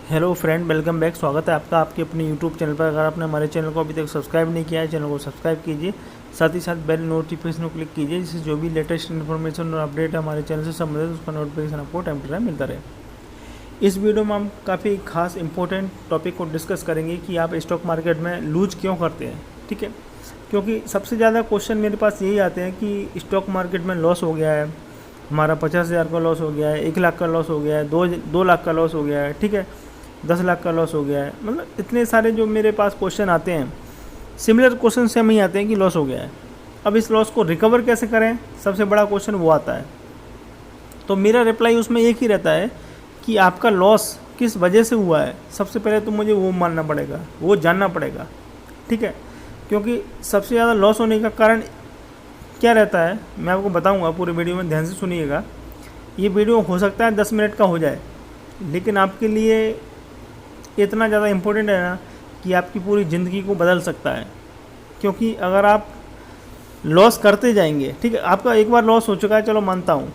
Hello friend, welcome back. स्वागत है आपका आपके अपने यूट्यूब चैनल पर। अगर आपने हमारे चैनल को अभी तक सब्सक्राइब नहीं किया है, चैनल को सब्सक्राइब कीजिए, साथ ही साथ बेल नोटिफिकेशन को क्लिक कीजिए, जिससे जो भी लेटेस्ट इन्फॉर्मेशन और अपडेट है हमारे चैनल से संबंधित उसका नोटिफिकेशन आपको टाइम टू टाइम मिलता रहे। इस वीडियो में हम काफ़ी खास इंपॉर्टेंट टॉपिक को डिस्कस करेंगे कि आप स्टॉक मार्केट में लूज क्यों करते हैं। ठीक है, क्योंकि सबसे ज़्यादा क्वेश्चन मेरे पास यही आते हैं कि स्टॉक मार्केट में लॉस हो गया है, हमारा 50,000 का लॉस हो गया है, 1 लाख का लॉस हो गया है, 2 लाख का लॉस हो गया है, ठीक है, 10 लाख का लॉस हो गया है। मतलब इतने सारे जो मेरे पास क्वेश्चन आते हैं, सिमिलर क्वेश्चन से हमें आते हैं कि लॉस हो गया है। अब इस लॉस को रिकवर कैसे करें, सबसे बड़ा क्वेश्चन वो आता है। तो मेरा रिप्लाई उसमें एक ही रहता है कि आपका लॉस किस वजह से हुआ है। सबसे पहले तो मुझे वो मानना पड़ेगा, वो जानना पड़ेगा। ठीक है, क्योंकि सबसे ज़्यादा लॉस होने का कारण क्या रहता है मैं आपको बताऊंगा। पूरे वीडियो में ध्यान से सुनिएगा। ये वीडियो हो सकता है 10 मिनट का हो जाए, लेकिन आपके लिए इतना ज़्यादा इम्पोर्टेंट है ना कि आपकी पूरी ज़िंदगी को बदल सकता है। क्योंकि अगर आप लॉस करते जाएंगे, ठीक है, आपका एक बार लॉस हो चुका है, चलो मानता हूँ,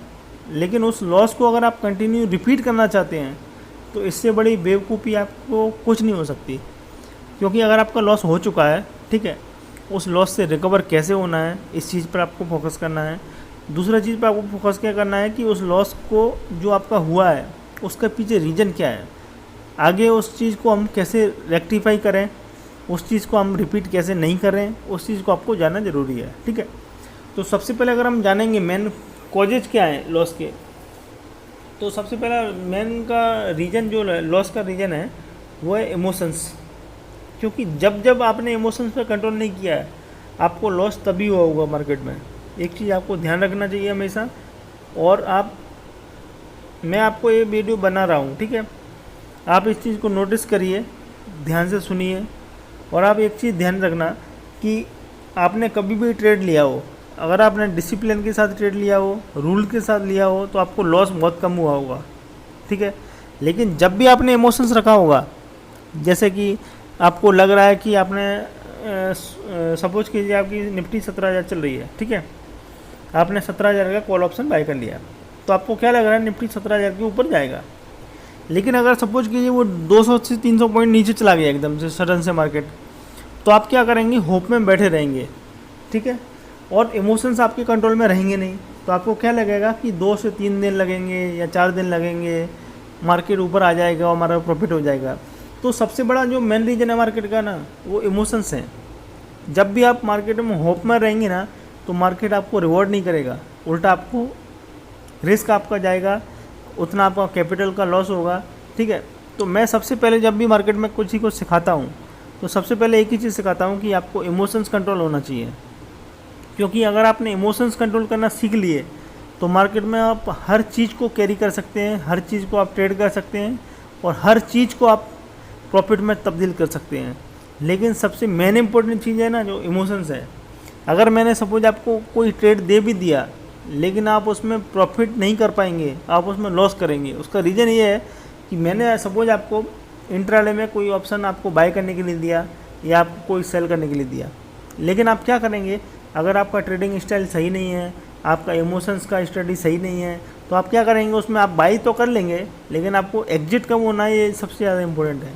लेकिन उस लॉस को अगर आप कंटिन्यू रिपीट करना चाहते हैं तो इससे बड़ी बेवकूफ़ी आपको कुछ नहीं हो सकती। क्योंकि अगर आपका लॉस हो चुका है, ठीक है, उस लॉस से रिकवर कैसे होना है, इस चीज़ पर आपको फोकस करना है। दूसरा चीज़ पर आपको फोकस क्या करना है कि उस लॉस को जो आपका हुआ है उसके पीछे रीज़न क्या है, आगे उस चीज़ को हम कैसे रेक्टिफाई करें, उस चीज़ को हम रिपीट कैसे नहीं करें, उस चीज़ को आपको जानना ज़रूरी है। ठीक है, तो सबसे पहले अगर हम जानेंगे मेन कॉजेज क्या है लॉस के, तो सबसे पहला मेन का रीज़न जो लॉस का रीज़न है वो है इमोशंस। क्योंकि जब जब आपने इमोशंस पर कंट्रोल नहीं किया है, आपको लॉस तभी हुआ होगा मार्केट में। एक चीज़ आपको ध्यान रखना चाहिए हमेशा। और मैं आपको ये वीडियो बना रहा हूँ, ठीक है, आप इस चीज़ को नोटिस करिए, ध्यान से सुनिए। और आप एक चीज़ ध्यान रखना कि आपने कभी भी ट्रेड लिया हो, अगर आपने डिसिप्लिन के साथ ट्रेड लिया हो, रूल के साथ लिया हो, तो आपको लॉस बहुत कम हुआ होगा। ठीक है, लेकिन जब भी आपने इमोशंस रखा होगा, जैसे कि आपको लग रहा है कि आपने सपोज कीजिए आपकी निफ्टी 17,000 चल रही है, ठीक है, आपने 17,000 का कॉल ऑप्शन बाय कर लिया, तो आपको क्या लग रहा है निफ्टी 17,000 के ऊपर जाएगा। लेकिन अगर सपोज कीजिए वो 200 से 300 पॉइंट नीचे चला गया एकदम से सडन से मार्केट, तो आप क्या करेंगे, होप में बैठे रहेंगे। ठीक है, और इमोशंस आपके कंट्रोल में रहेंगे नहीं, तो आपको क्या लगेगा कि 2 से 3 दिन लगेंगे या 4 दिन लगेंगे, मार्केट ऊपर आ जाएगा और हमारा प्रॉफिट हो जाएगा। तो सबसे बड़ा जो मेन रीज़न है मार्केट का ना, वो इमोशंस हैं। जब भी आप मार्केट में होप में रहेंगे ना, तो मार्केट आपको रिवॉर्ड नहीं करेगा, उल्टा आपको रिस्क आपका जाएगा, उतना आपका कैपिटल का लॉस होगा। ठीक है, तो मैं सबसे पहले जब भी मार्केट में कुछ ही को सिखाता हूँ, तो सबसे पहले एक ही चीज़ सिखाता हूँ कि आपको इमोशंस कंट्रोल होना चाहिए। क्योंकि अगर आपने इमोशंस कंट्रोल करना सीख लिए तो मार्केट में आप हर चीज़ को कैरी कर सकते हैं, हर चीज़ को आप ट्रेड कर सकते हैं और हर चीज़ को आप प्रॉफिट में तब्दील कर सकते हैं। लेकिन सबसे मेन इंपॉर्टेंट चीज़ है ना जो इमोशंस है। अगर मैंने सपोज आपको कोई ट्रेड दे भी दिया, लेकिन आप उसमें प्रॉफिट नहीं कर पाएंगे, आप उसमें लॉस करेंगे। उसका रीज़न ये है कि मैंने सपोज आपको इंट्राडे में कोई ऑप्शन आपको बाय करने के लिए दिया या आपको कोई सेल करने के लिए दिया, लेकिन आप क्या करेंगे, अगर आपका ट्रेडिंग स्टाइल सही नहीं है, आपका इमोशंस का स्टडी सही नहीं है, तो आप क्या करेंगे, उसमें आप बाई तो कर लेंगे, लेकिन आपको एग्जिट कब होना है, ये सबसे ज़्यादा इंपॉर्टेंट है।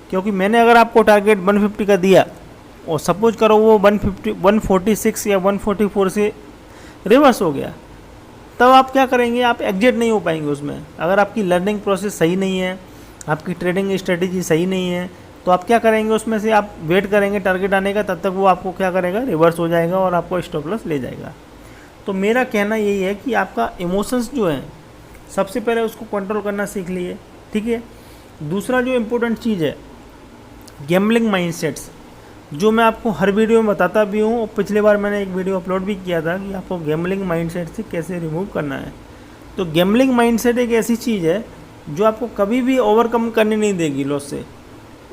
क्योंकि मैंने अगर आपको टारगेट 150 का दिया और सपोज करो वो 146 या 144 से रिवर्स हो गया, तब आप क्या करेंगे, आप एग्जिट नहीं हो पाएंगे उसमें। अगर आपकी लर्निंग प्रोसेस सही नहीं है, आपकी ट्रेडिंग स्ट्रेटेजी सही नहीं है, तो आप क्या करेंगे, उसमें से आप वेट करेंगे टारगेट आने का, तब तक वो आपको क्या करेगा, रिवर्स हो जाएगा और आपको स्टॉप लॉस ले जाएगा। तो मेरा कहना यही है कि आपका इमोशंस जो है सबसे पहले उसको कंट्रोल करना सीख लिए। ठीक है, दूसरा जो इम्पोर्टेंट चीज़ है गैम्बलिंग माइंडसेट्स, जो मैं आपको हर वीडियो में बताता भी हूँ और पिछले बार मैंने एक वीडियो अपलोड भी किया था कि आपको गैम्बलिंग माइंडसेट से कैसे रिमूव करना है। तो गैम्बलिंग माइंडसेट एक ऐसी चीज़ है जो आपको कभी भी ओवरकम करने नहीं देगी लॉस से।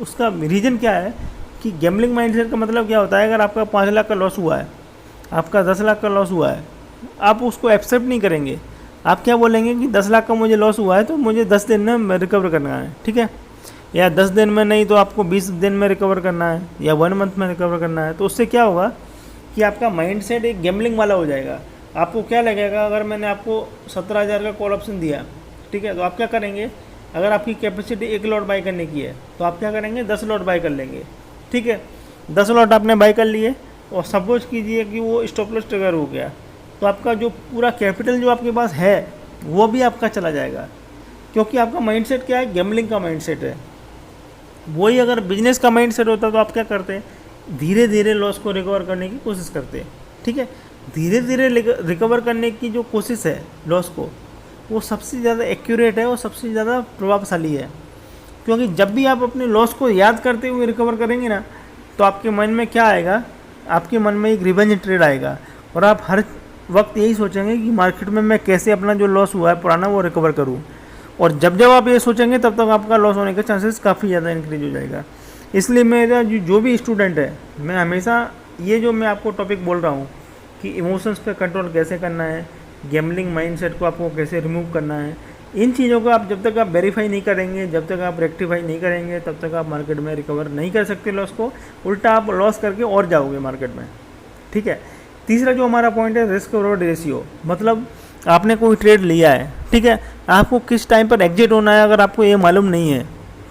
उसका रीज़न क्या है कि गैम्बलिंग माइंडसेट का मतलब क्या होता है, अगर आपका 5 लाख का लॉस हुआ है, आपका 10 लाख का लॉस हुआ है, आप उसको एक्सेप्ट नहीं करेंगे। आप क्या बोलेंगे कि 10 लाख का मुझे लॉस हुआ है तो मुझे 10 दिन में रिकवर करना है, ठीक है, या 10 दिन में नहीं तो आपको 20 दिन में रिकवर करना है या 1 मंथ में रिकवर करना है। तो उससे क्या होगा कि आपका माइंडसेट एक गैम्बलिंग वाला हो जाएगा। आपको क्या लगेगा, अगर मैंने आपको 17,000 का कॉल ऑप्शन दिया, ठीक है, तो आप क्या करेंगे अगर आपकी कैपेसिटी 1 लॉट बाई करने की है तो आप क्या करेंगे, 10 लॉट बाई कर लेंगे। ठीक है, 10 लॉट आपने बाई कर लिए और सपोज कीजिए कि वो स्टॉप लॉस ट्रिगर हो गया, तो आपका जो पूरा कैपिटल जो आपके पास है वो भी आपका चला जाएगा, क्योंकि आपका माइंडसेट क्या है, गैम्बलिंग का माइंडसेट है। वही अगर बिजनेस का माइंडसेट होता तो आप क्या करते, धीरे धीरे लॉस को रिकवर करने की कोशिश करते। ठीक है, धीरे धीरे रिकवर करने की जो कोशिश है लॉस को, वो सबसे ज़्यादा एक्यूरेट है और सबसे ज़्यादा प्रभावशाली है। क्योंकि जब भी आप अपने लॉस को याद करते हुए रिकवर करेंगे ना, तो आपके मन में क्या आएगा, आपके मन में एक रिवेंज ट्रेड आएगा और आप हर वक्त यही सोचेंगे कि मार्केट में मैं कैसे अपना जो लॉस हुआ है पुराना वो रिकवर करूं। और जब जब आप ये सोचेंगे तब तक आपका लॉस होने के चांसेस काफ़ी ज़्यादा इंक्रीज हो जाएगा। इसलिए मेरा जो भी स्टूडेंट है, मैं हमेशा ये जो मैं आपको टॉपिक बोल रहा हूँ कि इमोशंस पे कंट्रोल कैसे करना है, गैम्बलिंग माइंडसेट को आपको कैसे रिमूव करना है, इन चीज़ों को आप जब तक आप वेरीफाई नहीं करेंगे, जब तक आप रेक्टिफाई नहीं करेंगे, तब तक आप मार्केट में रिकवर नहीं कर सकते लॉस को। उल्टा आप लॉस करके और जाओगे मार्केट में। ठीक है, तीसरा जो हमारा पॉइंट है, रिस्क रिवॉर्ड रेशियो। मतलब आपने कोई ट्रेड लिया है, ठीक है, आपको किस टाइम पर एग्जिट होना है अगर आपको ये मालूम नहीं है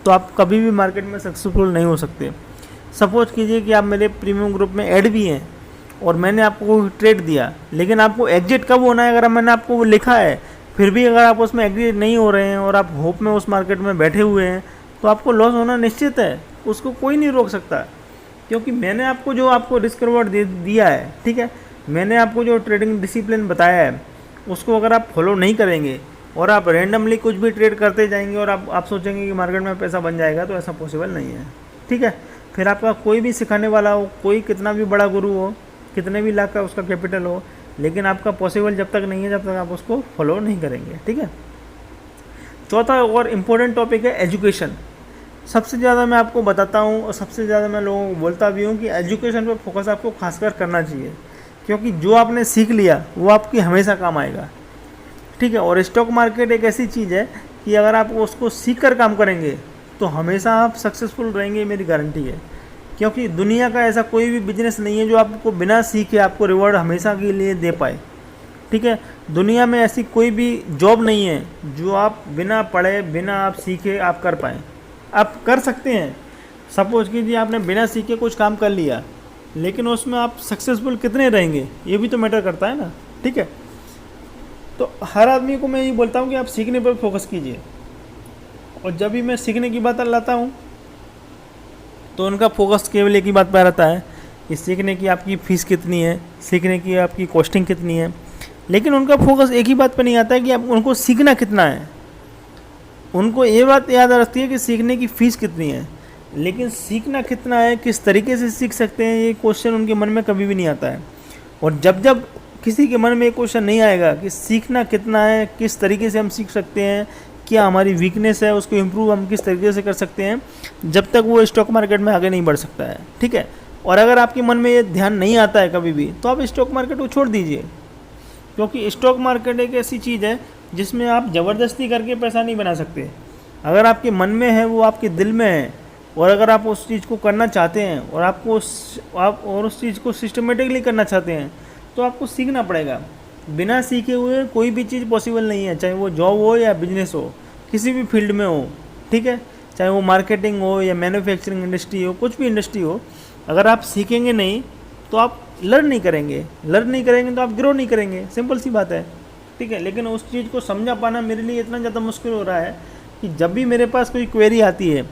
तो आप कभी भी मार्केट में सक्सेसफुल नहीं हो सकते। सपोज कीजिए कि आप मेरे प्रीमियम ग्रुप में ऐड भी हैं और मैंने आपको कोई ट्रेड दिया, लेकिन आपको एग्जिट कब होना है अगर मैंने आपको वो लिखा है, फिर भी अगर आप उसमें एग्जिट नहीं हो रहे हैं और आप होप में उस मार्केट में बैठे हुए हैं, तो आपको लॉस होना निश्चित है। उसको कोई नहीं रोक सकता, क्योंकि मैंने आपको जो आपको रिस्क रिवॉर्ड दिया है, ठीक है, मैंने आपको जो ट्रेडिंग डिसिप्लिन बताया है, उसको अगर आप फॉलो नहीं करेंगे और आप रैंडमली कुछ भी ट्रेड करते जाएंगे और आप सोचेंगे कि मार्केट में पैसा बन जाएगा, तो ऐसा पॉसिबल नहीं है। ठीक है, फिर आपका कोई भी सिखाने वाला हो, कोई कितना भी बड़ा गुरु हो, कितने भी लाख का उसका कैपिटल हो, लेकिन आपका पॉसिबल जब तक नहीं है जब तक आप उसको फॉलो नहीं करेंगे। ठीक है, चौथा और इम्पोर्टेंट टॉपिक है एजुकेशन। सबसे ज़्यादा मैं आपको बताता हूँ और सबसे ज़्यादा मैं लोगों को बोलता भी हूँ कि एजुकेशन पर फोकस आपको खासकर करना चाहिए, क्योंकि जो आपने सीख लिया वो आपकी हमेशा काम आएगा। ठीक है, और स्टॉक मार्केट एक ऐसी चीज़ है कि अगर आप उसको सीख कर काम करेंगे तो हमेशा आप सक्सेसफुल रहेंगे, मेरी गारंटी है। क्योंकि दुनिया का ऐसा कोई भी बिजनेस नहीं है जो आपको बिना सीखे आपको रिवॉर्ड हमेशा के लिए दे पाए। ठीक है, दुनिया में ऐसी कोई भी जॉब नहीं है जो आप बिना पढ़े, बिना आप सीखे आप कर पाएँ। आप कर सकते हैं, सपोज कीजिए आपने बिना सीखे कुछ काम कर लिया, लेकिन उसमें आप सक्सेसफुल कितने रहेंगे ये भी तो मैटर करता है ना। ठीक है, तो हर आदमी को मैं ये बोलता हूँ कि आप सीखने पर फोकस कीजिए। और जब भी मैं सीखने की बात लाता हूँ तो उनका फोकस केवल एक ही बात पर रहता है कि सीखने की आपकी फ़ीस कितनी है, सीखने की आपकी कॉस्टिंग कितनी है, लेकिन उनका फोकस एक ही बात पर नहीं आता है कि आप उनको सीखना कितना है। उनको ये बात याद रखती है कि सीखने की फ़ीस कितनी है, लेकिन सीखना कितना है, किस तरीके से सीख सकते हैं, ये क्वेश्चन उनके मन में कभी भी नहीं आता है। और जब जब किसी के मन में ये क्वेश्चन नहीं आएगा कि सीखना कितना है, किस तरीके से हम सीख सकते हैं, क्या हमारी वीकनेस है, उसको इम्प्रूव हम किस तरीके से कर सकते हैं, जब तक वो स्टॉक मार्केट में आगे नहीं बढ़ सकता है। ठीक है, और अगर आपके मन में ये ध्यान नहीं आता है कभी भी, तो आप स्टॉक मार्केट को छोड़ दीजिए, क्योंकि स्टॉक मार्केट एक ऐसी चीज़ है जिसमें आप ज़बरदस्ती करके पैसा नहीं बना सकते। अगर आपके मन में है, वो आपके दिल में है, और अगर आप उस चीज़ को करना चाहते हैं और आपको उस चीज़ को सिस्टमेटिकली करना चाहते हैं, तो आपको सीखना पड़ेगा। बिना सीखे हुए कोई भी चीज़ पॉसिबल नहीं है, चाहे वो जॉब हो या बिजनेस हो, किसी भी फील्ड में हो। ठीक है, चाहे वो मार्केटिंग हो या मैन्युफैक्चरिंग इंडस्ट्री हो, कुछ भी इंडस्ट्री हो, अगर आप सीखेंगे नहीं तो आप लर्न नहीं करेंगे तो आप ग्रो नहीं करेंगे, सिंपल सी बात है। ठीक है, लेकिन उस चीज़ को समझा पाना मेरे लिए इतना ज़्यादा मुश्किल हो रहा है कि जब भी मेरे पास कोई क्वेरी आती है,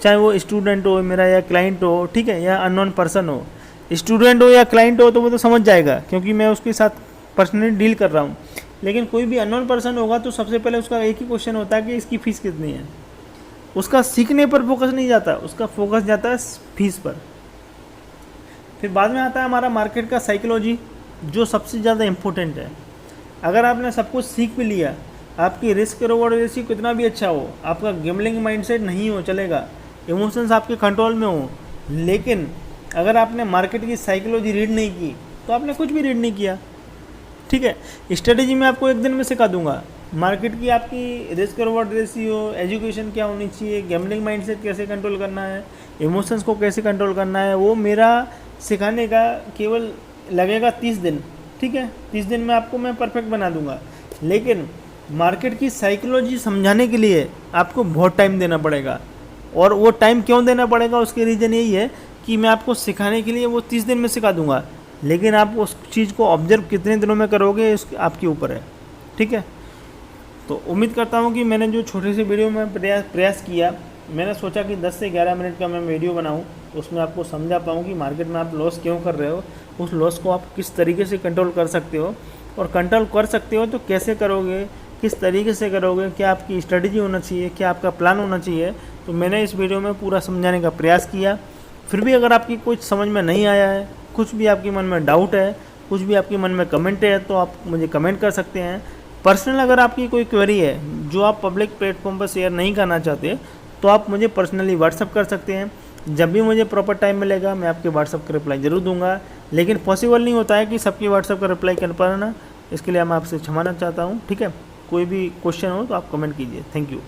चाहे वो स्टूडेंट हो मेरा या क्लाइंट हो, ठीक है, या अननोन पर्सन हो, स्टूडेंट हो या क्लाइंट हो तो वो तो समझ जाएगा क्योंकि मैं उसके साथ पर्सनली डील कर रहा हूँ। लेकिन कोई भी अननोन पर्सन होगा तो सबसे पहले उसका एक ही क्वेश्चन होता है कि इसकी फ़ीस कितनी है। उसका सीखने पर फोकस नहीं जाता, उसका फोकस जाता है फीस पर। फिर बाद में आता है हमारा मार्केट का साइकोलॉजी, जो सबसे ज़्यादा इम्पोर्टेंट है। अगर आपने सब कुछ सीख भी लिया, आपकी रिस्क रिवॉर्ड रेशियो कितना भी अच्छा हो, आपका गैम्बलिंग माइंडसेट नहीं हो चलेगा, इमोशंस आपके कंट्रोल में हो, लेकिन अगर आपने मार्केट की साइकोलॉजी रीड नहीं की तो आपने कुछ भी रीड नहीं किया। ठीक है, स्ट्रेटेजी मैं आपको एक दिन में सिखा दूंगा। मार्केट की आपकी रिस्क रिवॉर्ड रेशियो, एजुकेशन क्या होनी चाहिए, गैम्बलिंग माइंडसेट कैसे कंट्रोल करना है, इमोशंस को कैसे कंट्रोल करना है, वो मेरा सिखाने का केवल लगेगा 30 दिन। ठीक है, 30 दिन में आपको मैं परफेक्ट बना दूंगा। लेकिन मार्केट की साइकोलॉजी समझाने के लिए आपको बहुत टाइम देना पड़ेगा। और वो टाइम क्यों देना पड़ेगा, उसके रीज़न यही है कि मैं आपको सिखाने के लिए वो 30 दिन में सिखा दूंगा, लेकिन आप उस चीज़ को ऑब्जर्व कितने दिनों में करोगे इस आपके ऊपर है। ठीक है, तो उम्मीद करता हूँ कि मैंने जो छोटे से वीडियो में प्रयास किया, मैंने सोचा कि 10 से 11 मिनट का मैं वीडियो बनाऊँ, उसमें आपको समझा पाऊँ कि मार्केट में आप लॉस क्यों कर रहे हो, उस लॉस को आप किस तरीके से कंट्रोल कर सकते हो, और कंट्रोल कर सकते हो तो कैसे करोगे, किस तरीके से करोगे, क्या आपकी स्ट्रेटजी होना चाहिए, क्या आपका प्लान होना चाहिए। तो मैंने इस वीडियो में पूरा समझाने का प्रयास किया। फिर भी अगर आपकी कुछ समझ में नहीं आया है, कुछ भी आपके मन में डाउट है, कुछ भी आपके मन में कमेंट है, तो आप मुझे कमेंट कर सकते हैं। पर्सनल अगर आपकी कोई क्वेरी है जो आप पब्लिक प्लेटफॉर्म पर शेयर नहीं करना चाहते, तो आप मुझे पर्सनली व्हाट्सअप कर सकते हैं। जब भी मुझे प्रॉपर टाइम मिलेगा मैं आपके व्हाट्सअप का रिप्लाई ज़रूर दूंगा, लेकिन पॉसिबल नहीं होता है कि सबकी व्हाट्सअप का रिप्लाई कर पाना, इसके लिए मैं आपसे क्षमा चाहता हूँ। ठीक है, कोई भी क्वेश्चन हो तो आप कमेंट कीजिए। Thank you.